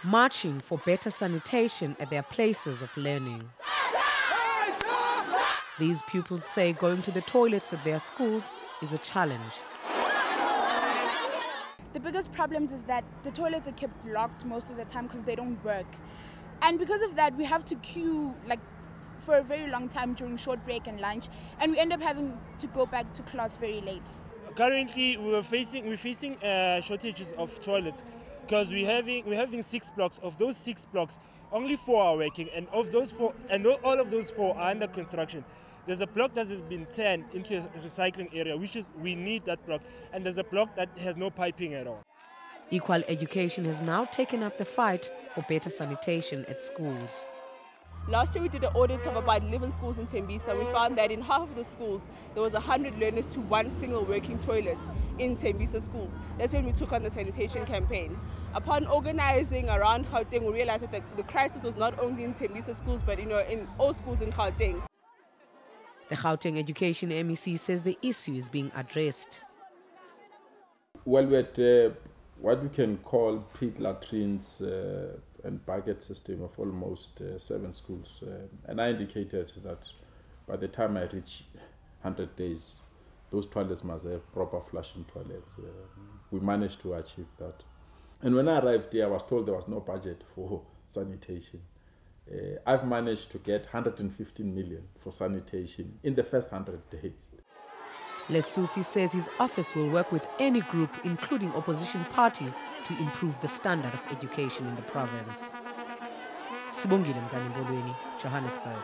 marching for better sanitation at their places of learning. These pupils say going to the toilets at their schools is a challenge. The biggest problems is that the toilets are kept locked most of the time because they don't work. And because of that, we have to queue for a very long time during short break and lunch, and we end up having to go back to class very late. Currently, we're facing shortages of toilets because we're having 6 blocks. Of those 6 blocks, only 4 are working, and of those 4, and all of those 4 are under construction. There's a block that has been turned into a recycling area, we need that block, and there's a block that has no piping at all. Equal Education has now taken up the fight for better sanitation at schools. Last year we did an audit of about 11 schools in Tembisa. We found that in half of the schools there was 100 learners to one single working toilet in Tembisa schools. That's when we took on the sanitation campaign. Upon organizing around Gauteng, we realized that the crisis was not only in Tembisa schools but in all schools in Gauteng. The Gauteng Education MEC says the issue is being addressed. Well, we're at what we can call pit latrines and bucket system of almost 7 schools. And I indicated that by the time I reach 100 days, those toilets must have proper flushing toilets. We managed to achieve that. And when I arrived here, I was told there was no budget for sanitation. I've managed to get 115 million for sanitation in the first 100 days. Lesufi says his office will work with any group, including opposition parties, to improve the standard of education in the province. Ekurhuleni, Johannesburg.